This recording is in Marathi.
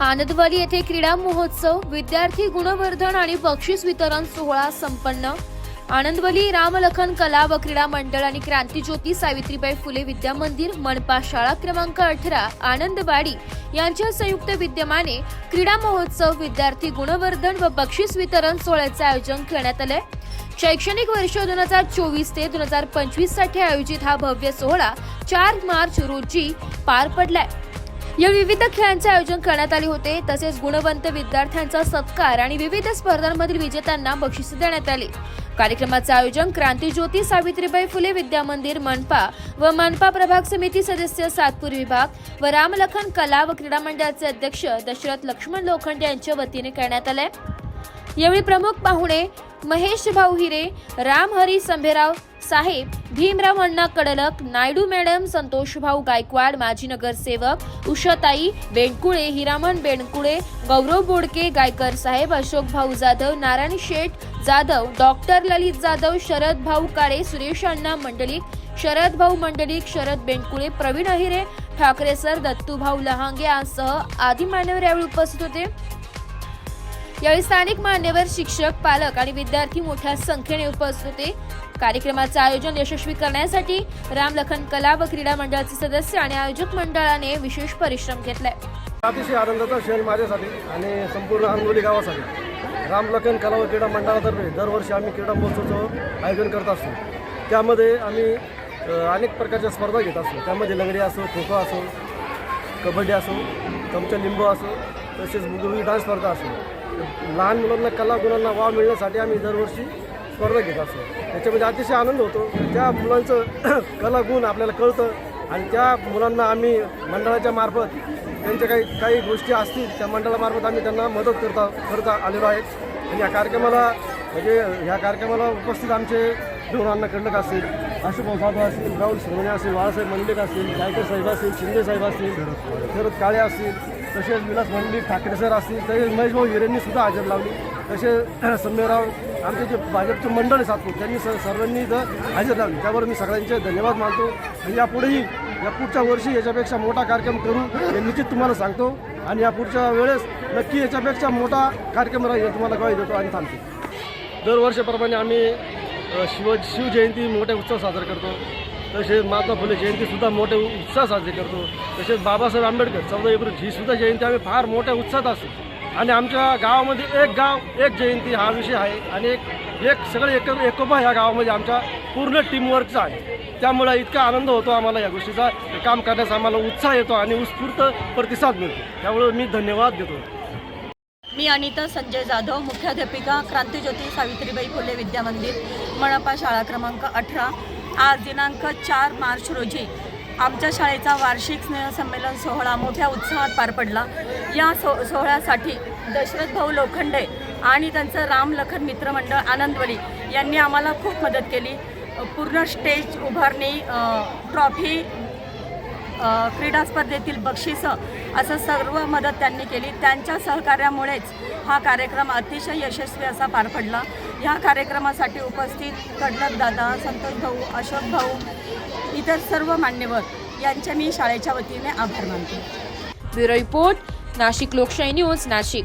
आनंदवाली येथे क्रीडा महोत्सव, विद्यार्थी गुणवर्धन आणि बक्षीस वितरण सोहळा संपन्न। आनंदवाली रामलखन कला व क्रीडा मंडळ आणि क्रांतिज्योती सावित्रीबाई फुले विद्या मंदिर, मनपा शाळा क्रमांक 18 आनंदवाडी यांच्या संयुक्त विद्यमाने क्रीडा महोत्सव, विद्यार्थी गुणवर्धन व बक्षीस वितरण सोहळ्याचे आयोजन करण्यात आले। शैक्षणिक वर्ष 2024 ते 2025 साठी आयोजित हा भव्य सोहळा 4 मार्च रोजी पार पडलाय। या विविध खेळांचे आयोजन करण्यात आले होते। तसेच गुणवंत विद्यार्थ्यांचा सत्कार आणि विविध स्पर्धांमधील विजेत्यांना बक्षिसे देण्यात आली। कार्यक्रमाचे आयोजन क्रांतिज्योती सावित्रीबाई फुले विद्या मंदिर, मनपा व मनपा प्रभाग समिती सदस्य सातपूर विभाग व रामलखन कला व क्रीडा मंडळाचे अध्यक्ष दशरथ लक्ष्मण लोखंडे यांच्या वतीने करण्यात आले। यावेळी प्रमुख पाहुणे महेश भाऊ हिरे, रामहरी संभेराव साहेब, भीमराव अण्णा कडलक, नायडू मॅडम, संतोष भाऊ गायकवाड, माजी नगरसेवक उषाताई बेंडकुळे, हिरामन बेंडकुळे, गौरव बोडके, गायकर साहेब, अशोक भाऊ जाधव, नारायण शेठ जाधव, डॉक्टर ललित जाधव, शरद भाऊ काळे, सुरेश अण्णा मंडलिक, शरद भाऊ मंडलिक, शरद बेंडकुळे, प्रवीण अहिरे, ठाकरे सर, दत्तू भाऊ लहांगे यांसह आदी मान्यवर यावेळी उपस्थित होते। यावेळी स्थानिक मान्यवर, शिक्षक, पालक आणि विद्यार्थी मोठ्या संख्येने उपस्थित होते। कार्यक्रमाचे आयोजन यशस्वी करण्यासाठी रामलखन कला व क्रीडा मंडळाचे सदस्य आणि आयोजक मंडळाने विशेष परिश्रम घेतले। अतिशय आनंदाचा क्षण माझ्यासाठी आणि संपूर्ण आंबोली गावासाठी। रामलखन कला व क्रीडा मंडळातर्फे दरवर्षी आम्ही क्रीडा महोत्सवाचं आयोजन करत असतो। त्यामध्ये आम्ही अनेक प्रकारच्या स्पर्धा घेत असतो। त्यामध्ये लंगडी असो, खो खो असो, कबड्डी असो, चमचा लिंबू असो, तसेच मुली डान्स स्पर्धा असो। लहान मुलांना कला गुणांना वाव मिळण्यासाठी आम्ही दरवर्षी स्पर्धा घेत असतो। त्याच्यामध्ये अतिशय आनंद होतो। त्या मुलांचं कला गुण आपल्याला कळतं आणि त्या मुलांना आम्ही मंडळाच्या मार्फत त्यांच्या काही गोष्टी असतील त्या मंडळामार्फत आम्ही त्यांना मदत करता आलेलो आहेत। आणि या कार्यक्रमाला उपस्थित आमचे देवरांना कडलक असतील, आशुभाऊ जाधव असतील, राहुल सरवणे असतील, बाळासाहेब मंडलिक असतील, गायकर साहेब असतील, शिंदे साहेब असतील, शरद काळे असतील, तसेच विलास मंडलिक, ठाकरे सर असतील, तसेच महेश भाऊ हिरेंनी सुद्धा हजेरी लावली। तसेच संमेराव आमचे जे भाजपचे मंडळ आहे सातपूर त्यांनी सर्वांनी इथं हजेरी लावली। त्यावर मी सगळ्यांचे धन्यवाद मानतो। आणि या पुढच्या वर्षी याच्यापेक्षा मोठा कार्यक्रम करू हे निश्चित तुम्हाला सांगतो आणि या पुढच्या वेळेस नक्की याच्यापेक्षा मोठा कार्यक्रम राहील तुम्हाला ग्वाही देतो आणि थांबतो। दरवर्षीप्रमाणे आम्ही शिवजयंती मोठ्या उत्सव साजरा करतो। तसेच महात्मा फुले जयंतीसुद्धा मोठ्या उत्साह साजरी करतो। तसेच बाबासाहेब आंबेडकर 14 एप्रिल ही सुद्धा जयंती आम्ही फार मोठ्या उत्साहात असतो। आणि आमच्या गावामध्ये एक गाव एक जयंती हा विषय आहे आणि एकोपा ह्या गावामध्ये आमच्या पूर्ण टीमवर्कचा आहे। त्यामुळे इतका आनंद होतो आम्हाला या गोष्टीचा, काम करण्याचा आम्हाला उत्साह येतो आणि उत्स्फूर्त प्रतिसाद मिळतो। त्यामुळे मी धन्यवाद देतो। मी अनिता संजय जाधव, मुख्याध्यापिका, क्रांतिज्योती सावित्रीबाई फुले विद्या मंदिर, मनपा शाळा क्रमांक 18। आज दिनांक 4 मार्च रोजी आमच्या शाळेचा वार्षिक स्नेहसंमेलन सोहळा मोठ्या उत्साहात पार पडला। या सोहळ्यासाठी दशरथ भाऊ लोखंडे आणि त्यांचं रामलखन मित्रमंडळ आनंदवाली यांनी आम्हाला खूप मदत केली। पूर्ण स्टेज उभारणी, ट्रॉफी, क्रीडा स्पर्धेतील बक्षिसं असं सर्व मदत त्यांनी केली। त्यांच्या सहकार्यामुळेच हा कार्यक्रम अतिशय यशस्वी असा पार पडला। ह्या कार्यक्रमासाठी उपस्थित कडलक दादा, संतोष भाऊ, अशोक भाऊ, इतर सर्व मान्यवर यांचे मी शाळेच्या वतीने आभार मानतो। ब्युरो रिपोर्ट, नाशिक लोकशाही न्यूज, नाशिक।